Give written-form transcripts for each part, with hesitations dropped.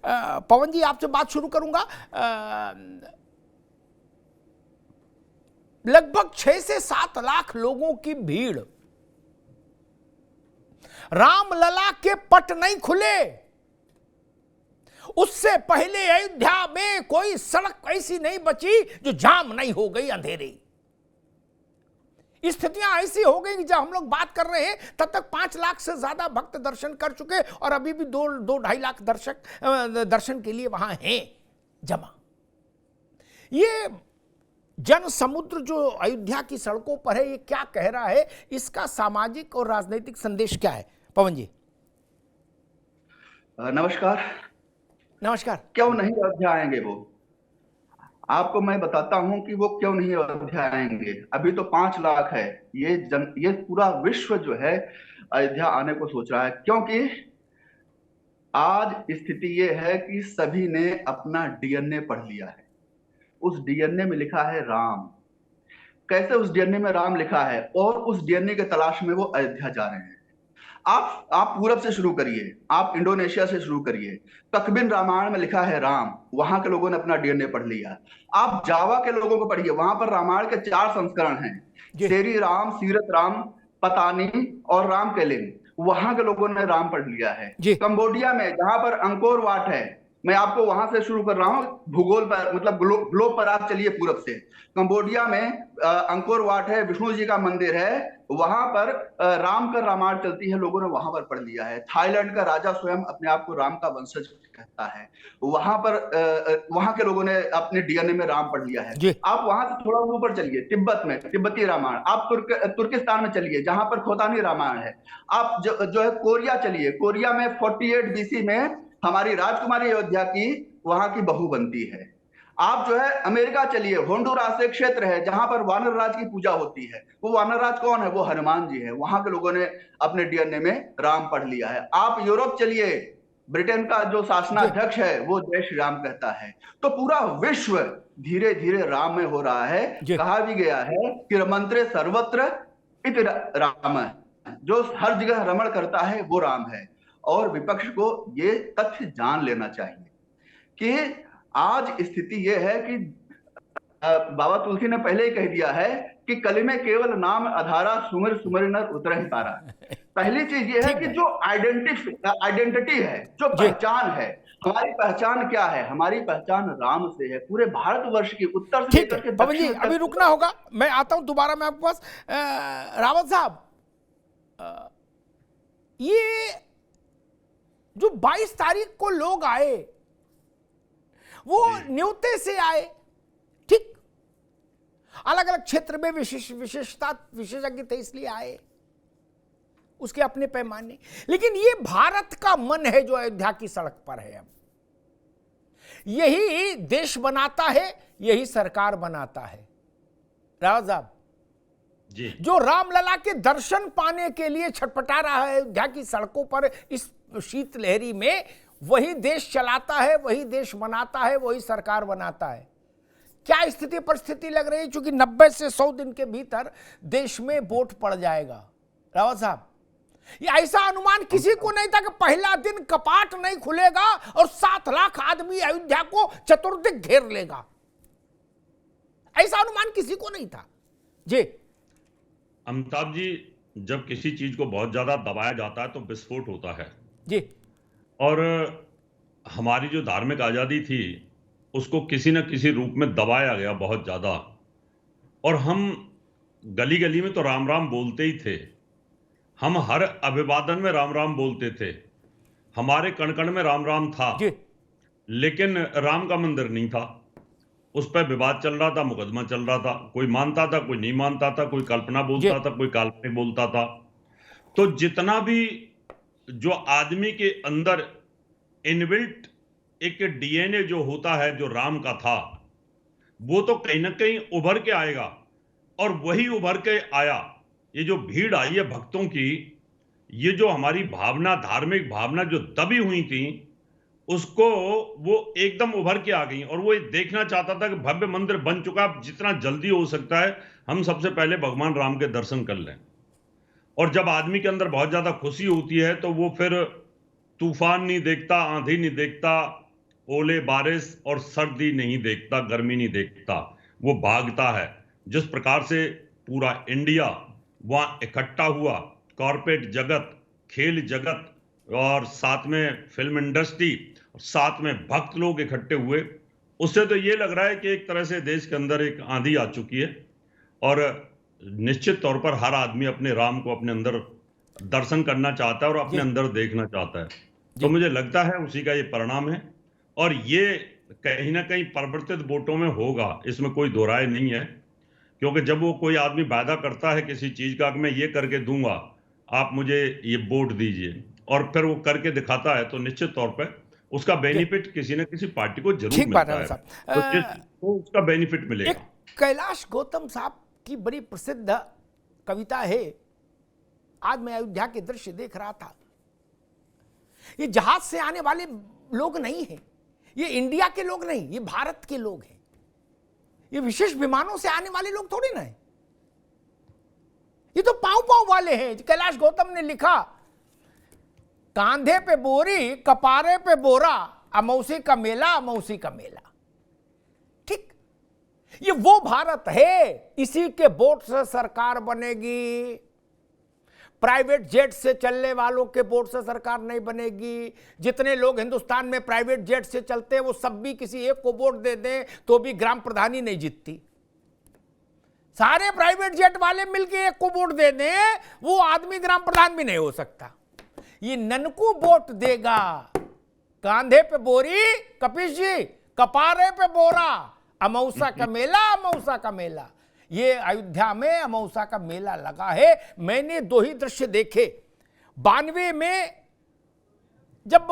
पवन जी आपसे बात शुरू करूंगा। लगभग 6 से 7 लाख लोगों की भीड़, रामलला के पट नहीं खुले, उससे पहले अयोध्या में कोई सड़क ऐसी नहीं बची जो जाम नहीं हो गई, अंधेरी। स्थितियां ऐसी हो गई कि जब हम लोग बात कर रहे हैं तब तक 5 लाख से ज्यादा भक्त दर्शन कर चुके और अभी भी 2-2.5 लाख दर्शन के लिए वहां हैं जमा। ये जन समुद्र जो अयोध्या की सड़कों पर है, ये क्या कह रहा है? इसका सामाजिक और राजनीतिक संदेश क्या है? पवन जी नमस्कार। नमस्कार। क्यों नहीं अयोध्या आएंगे वो? आपको मैं बताता हूं कि वो क्यों नहीं अयोध्या आएंगे। अभी तो 5 लाख है। ये पूरा विश्व जो है अयोध्या आने को सोच रहा है, क्योंकि आज स्थिति ये है कि सभी ने अपना डीएनए पढ़ लिया है। उस डीएनए में लिखा है राम। कैसे उस डीएनए में राम लिखा है, और उस डीएनए के तलाश में वो अयोध्या जा रहे हैं। आप पूरब से शुरू करिए, आप इंडोनेशिया से शुरू करिए। तकबिन रामायण में लिखा है राम, वहां के लोगों ने अपना डीएनए पढ़ लिया। आप जावा के लोगों को पढ़िए, वहां पर रामायण के 4 संस्करण हैं, शेरी राम, सीरत राम, पतानी और राम केलिंग। वहां के लोगों ने राम पढ़ लिया है। कंबोडिया में जहां पर अंकोर वाट है, मैं आपको वहां से शुरू कर रहा हूं, भूगोल पर मतलब ग्लोब पर आप चलिए पूरब से। कंबोडिया में अंकोर वाट है, विष्णु जी का मंदिर है, वहां पर राम का रामायण चलती है, लोगों ने वहां पर पढ़ लिया है। थाईलैंड का राजा स्वयं अपने आप को राम का वंशज कहता है, वहां पर वहां के लोगों ने अपने डीएनए में राम पढ़ लिया है। आप वहां से थोड़ा ऊपर चलिए, तिब्बत में तिब्बती रामायण। आप तुर्किस्तान में चलिए, जहां पर खोतानी रामायण है। आप जो है कोरिया चलिए, कोरिया में 48 बीसी में हमारी राजकुमारी अयोध्या की वहां की बहू बनती है। आप जो है अमेरिका चलिए, होंडुरास एक क्षेत्र है जहां पर वानर राज की पूजा होती है। वो वानर राज कौन है? वो हनुमान जी है। वहां के लोगों ने अपने डीएनए में राम पढ़ लिया है। आप यूरोप चलिए, ब्रिटेन का जो शासनाध्यक्ष है वो जय श्री राम कहता है। तो पूरा विश्व धीरे धीरे राम में हो रहा है। कहा भी गया है कि रमन्त्रे सर्वत्र इति राम, जो हर जगह रमण करता है वो राम है। और विपक्ष को ये तथ्य जान लेना चाहिए कि आज स्थिति ये है कि बाबा तुलसी ने पहले ही कह दिया है कि कली में केवल नाम आधारा, सुमिर सुमिर नर उतरे ही तारा। पहली चीज ये है कि जो आइडेंटिटी है, जो पहचान है, हमारी पहचान क्या है? हमारी पहचान राम से है, पूरे भारतवर्ष की उत्तर से लेकर के पवन जी अभी रुकना होगा, मैं आता हूं दोबारा मैं आपके पास। रावत साहब, ये जो 22 तारीख को लोग आए वो न्योते से आए, ठीक, अलग अलग क्षेत्र में विशेषज्ञ थे इसलिए आए, उसके अपने पैमाने। लेकिन ये भारत का मन है जो अयोध्या की सड़क पर है। अब यही देश बनाता है, यही सरकार बनाता है। राव साहब जी, जो रामलला के दर्शन पाने के लिए छटपटा रहा है अयोध्या की सड़कों पर इस शीतलहरी में, वही देश चलाता है, वही देश बनाता है, वही सरकार बनाता है। क्या स्थिति परिस्थिति लग रही है? क्योंकि 90 से 100 दिन के भीतर देश में वोट पड़ जाएगा। रावत साहब, ये ऐसा अनुमान किसी को नहीं था कि पहला दिन कपाट नहीं खुलेगा और 7 लाख आदमी अयोध्या को चतुर्दिक घेर लेगा। ऐसा अनुमान किसी को नहीं था। जी अमिताभ जी, जब किसी चीज को बहुत ज्यादा दबाया जाता है तो विस्फोट होता है जी। और हमारी जो धार्मिक आजादी थी उसको किसी न किसी रूप में दबाया गया बहुत ज्यादा। और हम गली गली में तो राम राम बोलते ही थे, हम हर अभिवादन में राम राम बोलते थे, हमारे कण कण में राम राम था, लेकिन राम का मंदिर नहीं था। उस पर विवाद चल रहा था, मुकदमा चल रहा था, कोई मानता था, कोई नहीं मानता था, कोई कल्पना बोलता था, कोई काल्पनिक बोलता था। तो जितना भी जो आदमी के अंदर इनबिल्ट एक डीएनए जो होता है जो राम का था, वो तो कहीं ना कहीं उभर के आएगा। और वही उभर के आया। ये जो भीड़ आई है भक्तों की, ये जो हमारी भावना, धार्मिक भावना जो दबी हुई थी, उसको वो एकदम उभर के आ गई। और वो देखना चाहता था कि भव्य मंदिर बन चुका, जितना जल्दी हो सकता है हम सबसे पहले भगवान राम के दर्शन कर लें। और जब आदमी के अंदर बहुत ज्यादा खुशी होती है तो वो फिर तूफान नहीं देखता, आंधी नहीं देखता, ओले बारिश और सर्दी नहीं देखता, गर्मी नहीं देखता, वो भागता है। जिस प्रकार से पूरा इंडिया वहां इकट्ठा हुआ, कॉर्पोरेट जगत, खेल जगत और साथ में फिल्म इंडस्ट्री, साथ में भक्त लोग इकट्ठे हुए, उससे तो ये लग रहा है कि एक तरह से देश के अंदर एक आंधी आ चुकी है और निश्चित तौर पर हर आदमी अपने राम को अपने अंदर दर्शन करना चाहता है और अपने अंदर देखना चाहता है। तो मुझे लगता है उसी का ये परिणाम है और ये कहीं ना कहीं परिवर्तित वोटों में होगा, इसमें कोई दो राय नहीं है। क्योंकि जब वो कोई आदमी वादा करता है किसी चीज का कि मैं ये करके दूंगा, आप मुझे ये वोट दीजिए, और फिर वो करके दिखाता है, तो निश्चित तौर पर उसका बेनिफिट किसी न किसी पार्टी को जरूर ठीक बात मिलता है है। साहब। तो उसका बेनिफिट मिलेगा। एक कैलाश गौतम साहब की बड़ी प्रसिद्ध कविता है, आज मैं अयोध्या के दृश्य देख रहा था। ये जहाज से आने वाले लोग नहीं हैं, ये इंडिया के लोग नहीं, ये भारत के लोग हैं। ये विशेष विमानों से आने वाले लोग थोड़े ना हैं, ये तो पांव पांव वाले हैं। कैलाश गौतम ने लिखा, कांधे पे बोरी कपारे पे बोरा, अमौसी का मेला अमौसी का मेला। ठीक, ये वो भारत है, इसी के वोट से सरकार बनेगी। प्राइवेट जेट से चलने वालों के वोट से सरकार नहीं बनेगी। जितने लोग हिंदुस्तान में प्राइवेट जेट से चलते हैं वो सब भी किसी एक को वोट दे दें तो भी ग्राम प्रधानी नहीं जीतती। सारे प्राइवेट जेट वाले मिलके एक को वोट दे दें, वो आदमी ग्राम प्रधान भी नहीं हो सकता। ये ननकू वोट देगा। कांधे पे बोरी कपीश जी, कपारे पे बोरा, अमौसा का मेला अमौसा का मेला। ये अयोध्या में अमौसा का मेला लगा है। मैंने दो ही दृश्य देखे। 92 में जब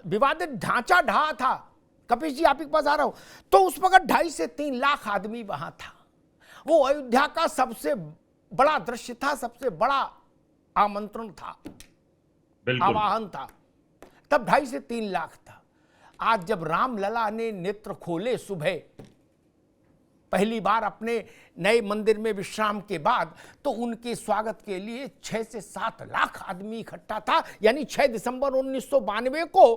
विवादित ढांचा ढहा था, कपीश जी आप के पास आ रहा हूं, तो उस वक्त 2.5 से 3 लाख आदमी वहां था। वो अयोध्या का सबसे बड़ा दृश्य था, सबसे बड़ा आमंत्रण था, आवाहन था। तब 2.5 से 3 लाख था। आज जब रामलला ने नेत्र खोले सुबह पहली बार अपने नए मंदिर में विश्राम के बाद, तो उनके स्वागत के लिए 6 से 7 लाख आदमी इकट्ठा था। यानी 6 दिसंबर 1992 को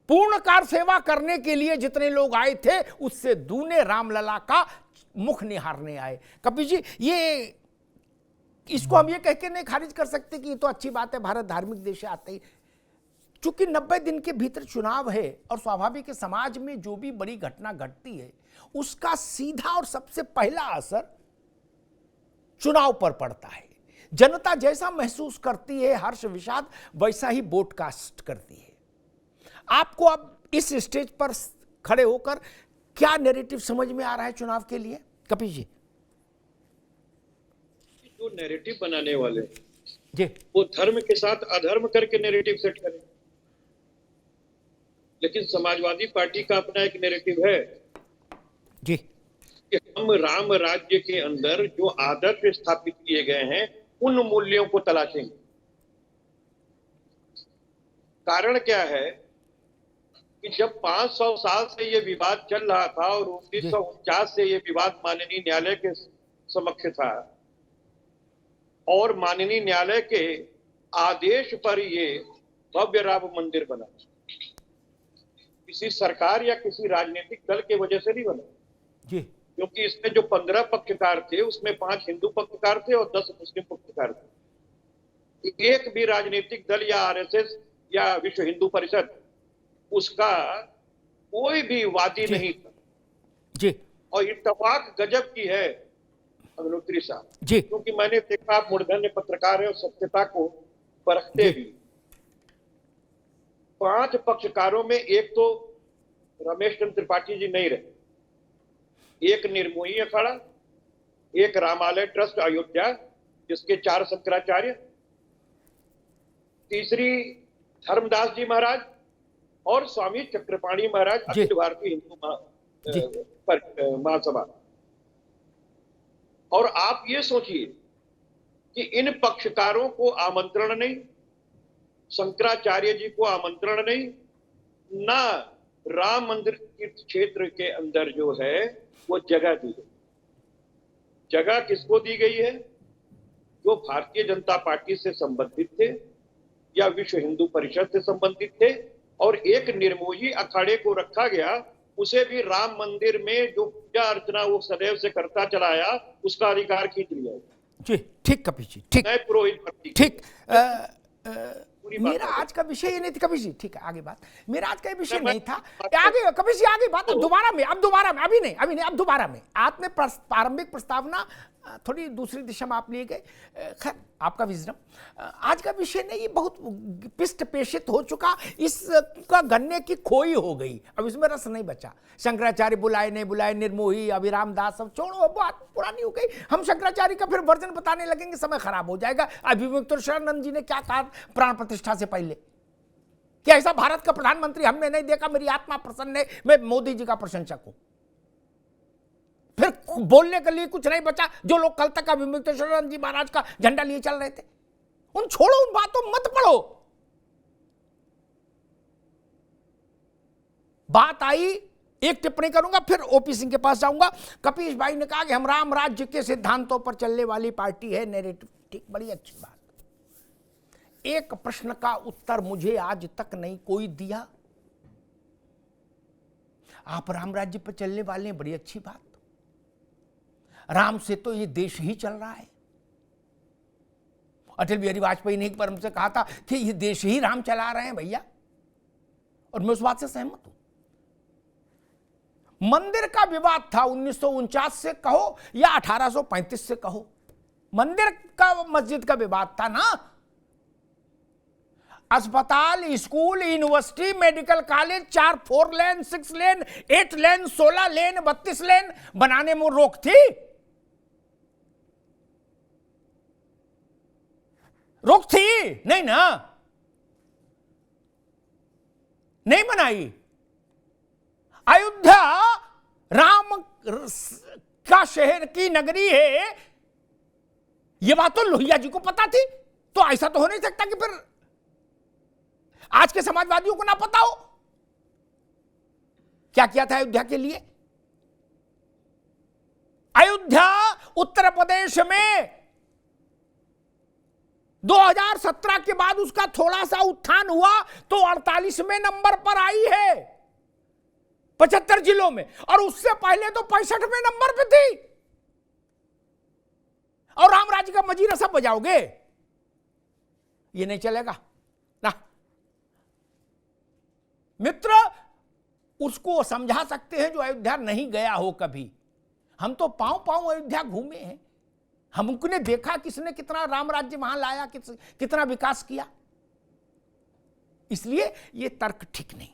पूर्ण कार सेवा करने के लिए जितने लोग आए थे, उससे दूने रामलला का मुख निहारने आए। कपिल जी, ये इसको हम ये कह के नहीं खारिज कर सकते कि ये तो अच्छी बात है, भारत धार्मिक देश है, आते ही। चूंकि 90 दिन के भीतर चुनाव है और स्वाभाविक है समाज में जो भी बड़ी घटना घटती है उसका सीधा और सबसे पहला असर चुनाव पर पड़ता है। जनता जैसा महसूस करती है हर्ष विषाद, वैसा ही ब्रॉडकास्ट करती है। आपको अब इस स्टेज पर खड़े होकर क्या नैरेटिव समझ में आ रहा है चुनाव के लिए, कपिल जी? जो नैरेटिव बनाने वाले जी, वो धर्म के साथ अधर्म करके नैरेटिव सेट करें, लेकिन समाजवादी पार्टी का अपना एक नैरेटिव है जी, कि हम राम राज्य के अंदर जो आदर्श स्थापित किए गए हैं उन मूल्यों को तलाशेंगे। कारण क्या है कि जब 500 साल से ये विवाद चल रहा था और 1949 से ये विवाद माननीय न्यायालय के समक्ष था और माननीय न्यायालय के आदेश पर ये भव्य राम मंदिर बना, किसी सरकार या किसी राजनीतिक दल के वजह से नहीं बना जी, क्योंकि इसमें जो 15 पक्षकार थे उसमें 5 हिंदू पक्षकार थे और 10 मुस्लिम पक्षकार थे। एक भी राजनीतिक दल या आरएसएस या विश्व हिंदू परिषद उसका कोई भी वादी नहीं था जी, और इत्तेफाक गजब की है अग्निहोत्री साहब जी, क्योंकि मैंने देखा आप मूर्धन्य पत्रकार है और सत्यता को परखते भी। 5 पक्षकारों में एक तो रमेश चंद्र त्रिपाठी जी नहीं रहे, एक निर्मोही अखाड़ा, एक रामालय ट्रस्ट अयोध्या जिसके 4 शंकराचार्य, तीसरी धर्मदास जी महाराज और स्वामी चक्रपाणी महाराज अखिल भारतीय हिंदू महासभा। और आप ये सोचिए कि इन पक्षकारों को आमंत्रण नहीं, शंकराचार्य जी को आमंत्रण नहीं, ना राम मंदिर तीर्थ क्षेत्र के अंदर जो है वो जगह दी गई। जगह किसको दी गई है? जो भारतीय जनता पार्टी से संबंधित थे या विश्व हिंदू परिषद से संबंधित थे और एक निर्मोही अखाड़े को रखा गया, उसे भी राम मंदिर में जो पूजा अर्चना वो सदैव से करता चला आया, उसका अधिकार खींच लिया जी। ठीक कपिल जी, ठीक, नए पुरोहित भर्ती। ठीक। पूरी बात मेरा है। आज का विषय ये नहीं था कपिल जी, ठीक है आगे बात। मेरा आज का विषय नहीं था, आगे कपिल जी आगे बात, अब दोबारा में, अभी नहीं, अब दोबारा में। आपने प्रारंभिक प्रस्तावना थोड़ी दूसरी दिशा में आप लिए गए, खैर आपका विजडम। आज का विषय नहीं, ये बहुत पिष्ट पेशित हो चुका, इसका गन्ने की खोई हो गई, अब इसमें रस नहीं बचा। शंकराचार्य बुलाए नहीं बुलाए, निर्मोही, अभिराम दास, सब छोड़ो, बात पुरानी हो गई। हम शंकराचार्य का फिर वर्जन बताने लगेंगे, समय खराब हो जाएगा। अभिमुक्तेश्वरानंद जी ने क्या कहा प्राण प्रतिष्ठा से पहले? क्या ऐसा भारत का प्रधानमंत्री हमने नहीं देखा? मेरी आत्मा प्रसन्न है, मैं मोदी जी का प्रशंसक हूं। फिर बोलने के लिए कुछ नहीं बचा। जो लोग कल तक अभिमुक्तेश्वरानंद जी महाराज का झंडा लिए चल रहे थे, उन छोड़ो, उन बातों मत पढ़ो। बात आई, एक टिप्पणी करूंगा, फिर ओपी सिंह के पास जाऊंगा। कपीश भाई ने कहा कि हम राम राज्य के सिद्धांतों पर चलने वाली पार्टी है, नैरेटिव, ठीक, बड़ी अच्छी बात। एक प्रश्न का उत्तर मुझे आज तक नहीं कोई दिया। आप राम राज्य पर चलने वाले हैं, बड़ी अच्छी बात। राम से तो ये देश ही चल रहा है। अटल बिहारी वाजपेयी ने एक बार हमसे कहा था कि ये देश ही राम चला रहे हैं भैया, और मैं उस बात से सहमत हूं। मंदिर का विवाद था 1949 से कहो या 1835 से कहो, मंदिर का, मस्जिद का विवाद था ना। अस्पताल, स्कूल, यूनिवर्सिटी, मेडिकल कॉलेज 4 लेन, 6 लेन, 8 लेन, 16 लेन, 32 लेन बनाने में रोक थी? रोक थी? नहीं ना, नहीं बनाई। अयोध्या राम का शहर की नगरी है, यह बात तो लोहिया जी को पता थी। तो ऐसा तो हो नहीं सकता कि फिर आज के समाजवादियों को ना पता हो क्या किया था अयोध्या के लिए। अयोध्या उत्तर प्रदेश में 2017 के बाद उसका थोड़ा सा उत्थान हुआ तो 48वें नंबर पर आई है 75 जिलों में, और उससे पहले तो 65वें नंबर पे थी। और राम राज्य का मजीरा सब बजाओगे, ये नहीं चलेगा ना मित्र। उसको समझा सकते हैं जो अयोध्या नहीं गया हो कभी। हम तो पांव पांव अयोध्या घूमे हैं, हमने देखा किसने कितना राम राज्य वहां लाया, कितना विकास किया। इसलिए ये तर्क ठीक नहीं।